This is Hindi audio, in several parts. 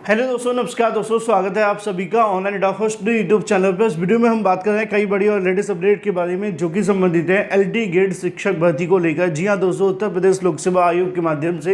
हेलो दोस्तों, नमस्कार दोस्तों, स्वागत है आप सभी का ऑनलाइन एडा स्टडी यूट्यूब चैनल पर। इस वीडियो में हम बात कर रहे हैं कई बड़ी और लेटेस्ट अपडेट के बारे में जो कि संबंधित है एलटी गेट शिक्षक भर्ती को लेकर। जी हां दोस्तों, उत्तर प्रदेश लोक सेवा आयोग के माध्यम से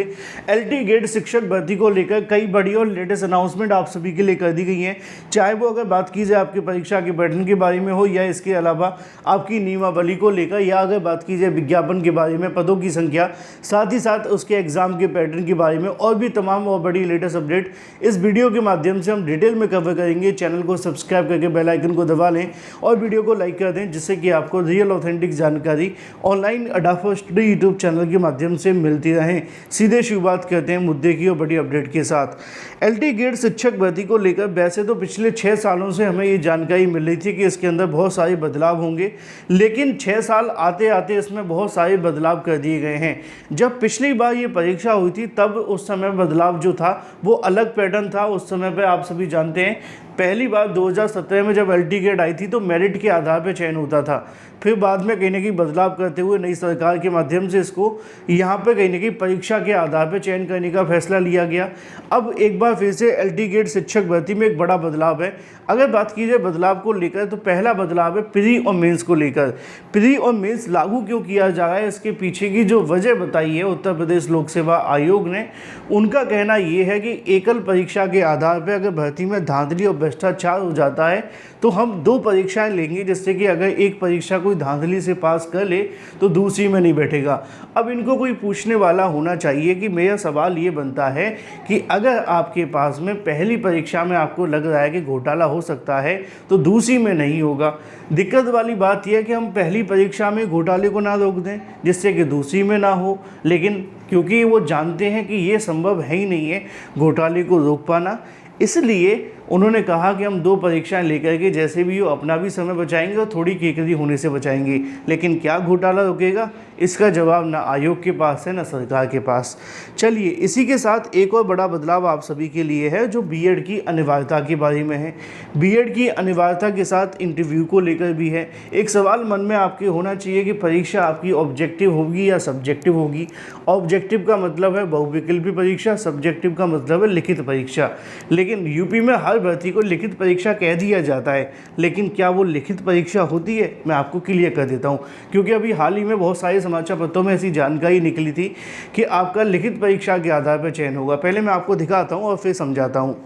एलटी गेट शिक्षक भर्ती को लेकर कई बड़ी और लेटेस्ट अनाउंसमेंट आप सभी के लिए कर दी गई है। चाहे वो अगर बात की जाए आपकी परीक्षा के पैटर्न के बारे में हो या इसके अलावा आपकी नियमावली को लेकर, या अगर बात की जाए विज्ञापन के बारे में, पदों की संख्या, साथ ही साथ उसके एग्जाम के पैटर्न के बारे में और भी तमाम और बड़ी लेटेस्ट अपडेट इस वीडियो के माध्यम से हम डिटेल में कवर करेंगे। चैनल को सब्सक्राइब करके बेल आइकन को दबा लें और वीडियो को लाइक कर दें, जिससे कि आपको रियल ऑथेंटिक जानकारी ऑनलाइन एडा स्टडी यूट्यूब चैनल के माध्यम से मिलती रहे। सीधे शुरुआत करते हैं मुद्दे की और बड़ी अपडेट के साथ। एलटी गेट शिक्षक भर्ती को लेकर वैसे तो पिछले 6 सालों से हमें ये जानकारी मिल रही थी कि इसके अंदर बहुत सारे बदलाव होंगे, लेकिन 6 साल आते आते इसमें बहुत सारे बदलाव कर दिए गए हैं। जब पिछली बार ये परीक्षा हुई थी तब उस समय बदलाव जो था वो अलग पैटर्न था। उस समय पे आप सभी जानते हैं, पहली बार 2017 में जब एलटी गेट आई थी तो मेरिट के आधार पर चयन होता था। फिर बाद में कहीं ना कहीं बदलाव करते हुए नई सरकार के माध्यम से इसको यहाँ पे कहीं ना कहीं परीक्षा के आधार पर चयन करने का फैसला लिया गया। अब एक बार फिर से एलटी गेट शिक्षक भर्ती में एक बड़ा बदलाव है। अगर बात की जाए बदलाव को लेकर तो पहला बदलाव है प्री और मेंस को लेकर। प्री और मेंस लागू क्यों किया जा रहा है, इसके पीछे की जो वजह बताई है उत्तर प्रदेश लोक सेवा आयोग ने, उनका कहना ये है कि एकल परीक्षा के आधार पर अगर भर्ती में धांधली और भ्रष्टाचार हो जाता है तो हम 2 परीक्षाएं लेंगे, जिससे कि अगर एक परीक्षा कोई धांधली से पास कर ले तो दूसरी में नहीं बैठेगा। अब इनको कोई पूछने वाला होना चाहिए कि मेरा सवाल ये बनता है कि अगर आपके पास में पहली परीक्षा में आपको लग रहा है कि घोटाला हो सकता है तो दूसरी में नहीं होगा। दिक्कत वाली बात यह है कि हम पहली परीक्षा में घोटाले को ना रोक दें जिससे कि दूसरी में ना हो, लेकिन क्योंकि वो जानते हैं कि ये संभव है ही नहीं है घोटाले को रोक पाना, इसलिए उन्होंने कहा कि हम 2 परीक्षाएं लेकर के जैसे भी हो अपना भी समय बचाएंगे और थोड़ी केकरी होने से बचाएंगे। लेकिन क्या घोटाला रुकेगा, इसका जवाब ना आयोग के पास है ना सरकार के पास। चलिए, इसी के साथ एक और बड़ा बदलाव आप सभी के लिए है जो बीएड की अनिवार्यता के बारे में है। बीएड की अनिवार्यता के साथ इंटरव्यू को लेकर भी है। एक सवाल मन में आपके होना चाहिए कि परीक्षा आपकी ऑब्जेक्टिव होगी या सब्जेक्टिव होगी। ऑब्जेक्टिव का मतलब है बहुविकल्पी परीक्षा, सब्जेक्टिव का मतलब है लिखित परीक्षा। लेकिन यूपी में हर भर्ती को लिखित परीक्षा कह दिया जाता है, लेकिन क्या वो लिखित परीक्षा होती है, मैं आपको क्लियर कर देता हूँ। क्योंकि अभी हाल ही में बहुत सारे समाचार पत्रों में ऐसी जानकारी निकली थी कि आपका लिखित परीक्षा के आधार पर चयन होगा। पहले मैं आपको दिखाता हूँ और फिर समझाता हूँ।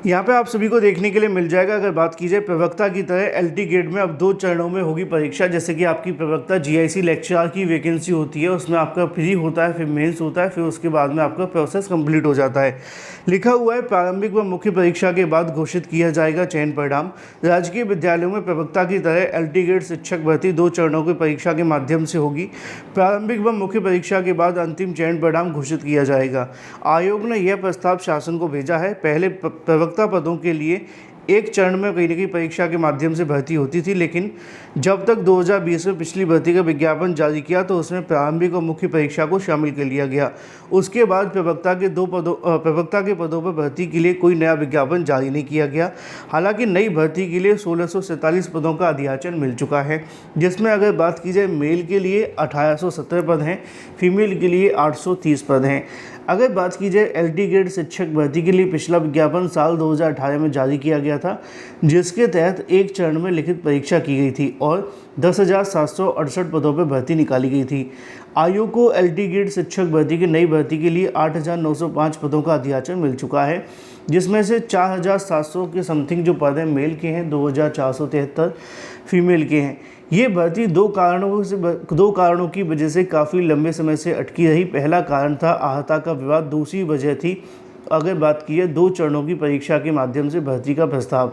यहाँ पे आप सभी को देखने के लिए मिल जाएगा। अगर बात की जाए प्रवक्ता की तरह एलटी गेट में अब 2 चरणों में होगी परीक्षा। जैसे कि आपकी प्रवक्ता जीआईसी लेक्चरर की वैकेंसी होती है, उसमें आपका प्री होता है, फिर मेंस होता है, फिर उसके बाद में आपका प्रोसेस कंप्लीट हो जाता है। लिखा हुआ है प्रारंभिक व मुख्य परीक्षा के बाद घोषित किया जाएगा चयन परिणाम। राजकीय विद्यालयों में प्रवक्ता की तरह एलटी गेट शिक्षक भर्ती 2 चरणों की परीक्षा के माध्यम से होगी। प्रारंभिक व मुख्य परीक्षा के बाद अंतिम चयन परिणाम घोषित किया जाएगा। आयोग ने यह प्रस्ताव शासन को भेजा है। पहले प्रवक्ता पदों के लिए एक चरण में कहीं ना कहीं परीक्षा के माध्यम से भर्ती होती थी, लेकिन जब तक 2020 में पिछली भर्ती का विज्ञापन जारी किया तो उसमें प्रारंभिक और मुख्य परीक्षा को शामिल कर लिया गया। उसके बाद प्रवक्ता के पदों पर भर्ती के लिए कोई नया विज्ञापन जारी नहीं किया गया। हालांकि नई भर्ती के लिए 1647 पदों का अधियाचन मिल चुका है, जिसमें अगर बात की जाए मेल के लिए 1817 पद हैं, फीमेल के लिए 830 पद हैं। अगर बात की जाए एलटी गेट शिक्षक भर्ती के लिए पिछला विज्ञापन साल 2018 में जारी किया गया था, जिसके तहत एक चरण में लिखित परीक्षा की गई थी और 10,768 पदों पर भर्ती निकाली गई थी। आयोग को एलटी गेट शिक्षक भर्ती की नई भर्ती के लिए 8,905 पदों का अधियाचन मिल चुका है, जिसमें से 4,700 के समथिंग जो पद हैं मेल के हैं, 2,473 फीमेल के हैं। ये भर्ती 2 कारणों की वजह से काफ़ी लंबे समय से अटकी रही। पहला कारण था आहता का विवाद, दूसरी वजह थी अगर बात की है 2 चरणों की परीक्षा के माध्यम से भर्ती का प्रस्ताव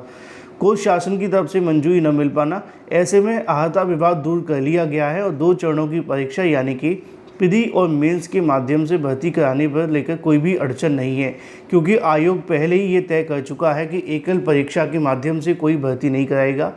को शासन की तरफ से मंजूरी न मिल पाना। ऐसे में आहता विवाद दूर कर लिया गया है और 2 चरणों की परीक्षा यानी कि प्री और मेंस के माध्यम से भर्ती कराने पर लेकर कोई भी अड़चन नहीं है, क्योंकि आयोग पहले ही ये तय कर चुका है कि एकल परीक्षा के माध्यम से कोई भर्ती नहीं कराएगा।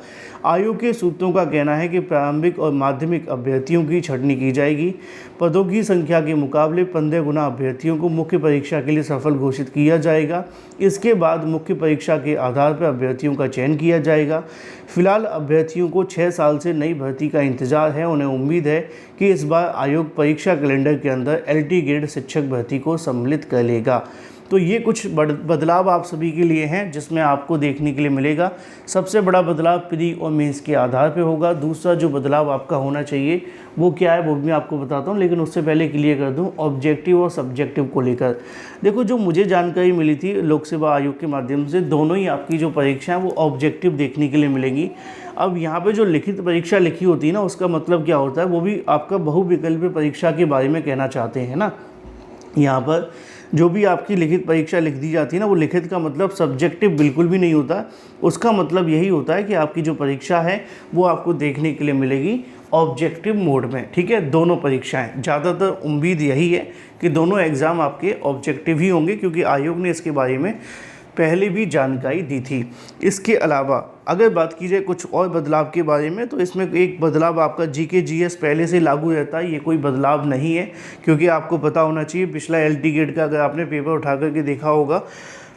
आयोग के सूत्रों का कहना है कि प्रारंभिक और माध्यमिक अभ्यर्थियों की छंटनी की जाएगी। पदों की संख्या के मुकाबले 15 गुना अभ्यर्थियों को मुख्य परीक्षा के लिए सफल घोषित किया जाएगा। इसके बाद मुख्य परीक्षा के आधार पर अभ्यर्थियों का चयन किया जाएगा। फिलहाल अभ्यर्थियों को 6 साल से नई भर्ती का इंतजार है। उन्हें उम्मीद है कि इस बार आयोग परीक्षा कैलेंडर के अंदर एलटी गेट शिक्षक भर्ती को सम्मिलित कर लेगा। तो ये कुछ बदलाव आप सभी के लिए हैं जिसमें आपको देखने के लिए मिलेगा। सबसे बड़ा बदलाव प्री और मेंस के आधार पे होगा। दूसरा जो बदलाव आपका होना चाहिए वो क्या है वो भी मैं आपको बताता हूँ, लेकिन उससे पहले क्लियर कर दूँ ऑब्जेक्टिव और सब्जेक्टिव को लेकर। देखो जो मुझे जानकारी मिली थी लोक सेवा आयोग के माध्यम से, दोनों ही आपकी जो परीक्षा है वो ऑब्जेक्टिव देखने के लिए मिलेंगी। अब यहाँ पे जो लिखित परीक्षा लिखी होती है ना, उसका मतलब क्या होता है, वो भी आपका बहुविकल्पीय परीक्षा के बारे में कहना चाहते हैं ना। यहाँ पर जो भी आपकी लिखित परीक्षा लिख दी जाती है ना, वो लिखित का मतलब सब्जेक्टिव बिल्कुल भी नहीं होता। उसका मतलब यही होता है कि आपकी जो परीक्षा है वो आपको देखने के लिए मिलेगी ऑब्जेक्टिव मोड में, ठीक है। दोनों परीक्षाएं, ज़्यादातर उम्मीद यही है कि दोनों एग्ज़ाम आपके ऑब्जेक्टिव ही होंगे, क्योंकि आयोग ने इसके बारे में पहले भी जानकारी दी थी। इसके अलावा अगर बात की जाए कुछ और बदलाव के बारे में, तो इसमें एक बदलाव आपका जीके जीएस पहले से लागू रहता है, ये कोई बदलाव नहीं है, क्योंकि आपको पता होना चाहिए पिछला एलटी गेट का अगर आपने पेपर उठा करके देखा होगा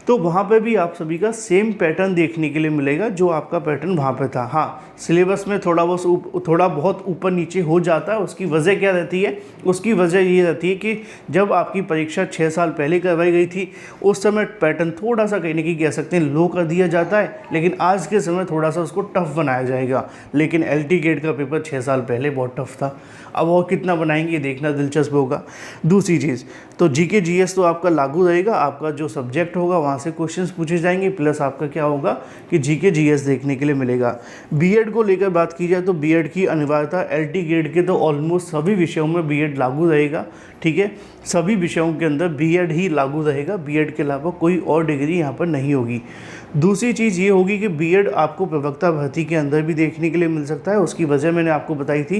तो वहाँ पे भी आप सभी का सेम पैटर्न देखने के लिए मिलेगा जो आपका पैटर्न वहाँ पे था। हाँ, सिलेबस में थोड़ा बहुत ऊपर नीचे हो जाता है। उसकी वजह क्या रहती है, उसकी वजह ये रहती है कि जब आपकी परीक्षा 6 साल पहले करवाई गई थी उस समय पैटर्न थोड़ा सा कहने की कह सकते हैं लो कर दिया जाता है, लेकिन आज के समय थोड़ा सा उसको टफ बनाया जाएगा। लेकिन एलटी गेट का पेपर 6 साल पहले बहुत टफ था, अब और कितना बनाएंगे देखना दिलचस्प होगा। दूसरी चीज़ तो जीके जीएस तो आपका लागू रहेगा, आपका जो सब्जेक्ट होगा वहाँ से क्वेश्चंस पूछे जाएंगे, प्लस आपका क्या होगा कि जीके जीएस देखने के लिए मिलेगा। बीएड को लेकर बात की जाए तो बीएड की अनिवार्यता एलटी गेट के तो ऑलमोस्ट सभी विषयों में बीएड लागू रहेगा, ठीक है। सभी विषयों के अंदर बीएड ही लागू रहेगा, बीएड के अलावा कोई और डिग्री यहाँ पर नहीं होगी। दूसरी चीज़ ये होगी कि बीएड आपको प्रवक्ता भर्ती के अंदर भी देखने के लिए मिल सकता है। उसकी वजह मैंने आपको बताई थी,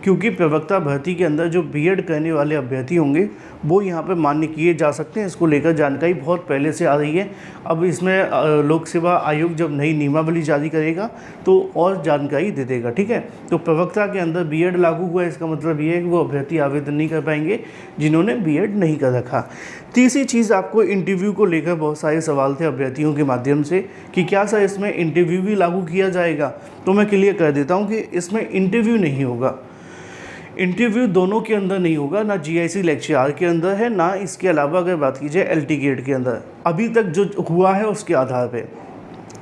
क्योंकि प्रवक्ता भर्ती के अंदर जो बीएड करने वाले अभ्यर्थी होंगे वो यहाँ पे मान्य किए जा सकते हैं। इसको लेकर जानकारी बहुत पहले से आ रही है। अब इसमें लोक सेवा आयोग जब नई नियमावली जारी करेगा तो और जानकारी दे देगा, ठीक है। तो प्रवक्ता के अंदर बीएड लागू हुआ है, इसका मतलब ये है कि वो अभ्यर्थी आवेदन नहीं कर पाएंगे जिन्होंने बीएड नहीं कर रखा। तीसरी चीज़, आपको इंटरव्यू को लेकर बहुत सारे सवाल थे अभ्यर्थियों के माध्यम से कि क्या सर इसमें इंटरव्यू भी लागू किया जाएगा, तो मैं क्लियर कर देता हूँ कि इसमें इंटरव्यू नहीं होगा। इंटरव्यू दोनों के अंदर नहीं होगा, ना जीआईसी लेक्चर के अंदर है, ना इसके अलावा अगर बात की जाए एलटी गेट के अंदर अभी तक जो हुआ है उसके आधार पे।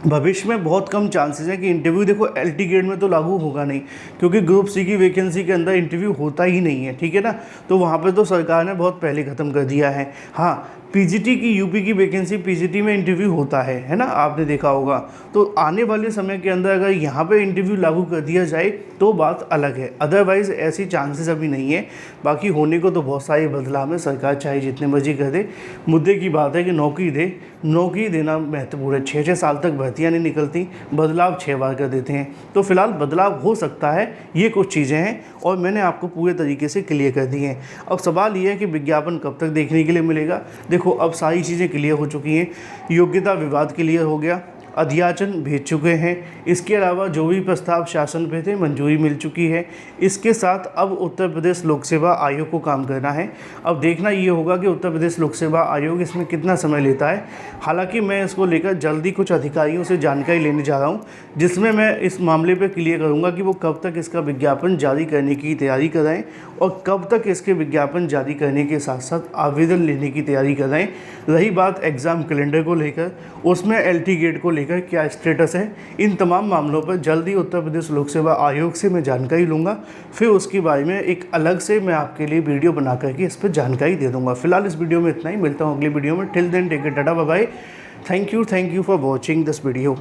भविष्य में बहुत कम चांसेस है कि इंटरव्यू, देखो एलटी गेट में तो लागू होगा नहीं, क्योंकि ग्रुप सी की वैकेंसी के अंदर इंटरव्यू होता ही नहीं है, ठीक है ना। तो वहाँ पे तो सरकार ने बहुत पहले ख़त्म कर दिया है। हाँ, पीजीटी की यूपी की वैकेंसी पीजीटी में इंटरव्यू होता है ना, आपने देखा होगा। तो आने वाले समय के अंदर अगर यहाँ पे इंटरव्यू लागू कर दिया जाए तो बात अलग है, अदरवाइज़ ऐसी चांसेस अभी नहीं है। बाकी होने को तो बहुत सारे बदलाव है, सरकार चाहे जितने मर्जी कर दे, मुद्दे की बात है कि नौकरी देना महत्वपूर्ण है। 6-6 साल तक भर्तियाँ नहीं निकलती, बदलाव 6 बार कर देते हैं। तो फिलहाल बदलाव हो सकता है, ये कुछ चीज़ें हैं और मैंने आपको पूरे तरीके से क्लियर कर दी हैं। अब सवाल ये है कि विज्ञापन कब तक देखने के लिए मिलेगा। देखो अब सारी चीज़ें क्लियर हो चुकी हैं, योग्यता विवाद क्लियर हो गया, अध्याचन भेज चुके हैं। इसके अलावा जो भी प्रस्ताव शासन पे थे मंजूरी मिल चुकी है। इसके साथ अब उत्तर प्रदेश लोक सेवा आयोग को काम करना है। अब देखना ये होगा कि उत्तर प्रदेश लोक सेवा आयोग इसमें कितना समय लेता है। हालांकि मैं इसको लेकर जल्दी कुछ अधिकारियों से जानकारी लेने जा रहा हूँ, जिसमें मैं इस मामले पर क्लियर करूँगा कि वो कब तक इसका विज्ञापन जारी करने की तैयारी कराएँ और कब तक इसके विज्ञापन जारी करने के साथ साथ आवेदन लेने की तैयारी कराएँ। रही बात एग्ज़ाम कैलेंडर को लेकर, उसमें एलटी गेट को लेकर क्या स्टेटस है, इन तमाम मामलों पर जल्दी उत्तर प्रदेश लोक सेवा आयोग से मैं जानकारी लूँगा। फिर उसके बारे में एक अलग से मैं आपके लिए वीडियो बना करके इस पर जानकारी दे दूँगा। फिलहाल इस वीडियो में इतना ही, मिलता हूँ अगली वीडियो में। Till then take it, tata bye bye. Thank you for watching this video.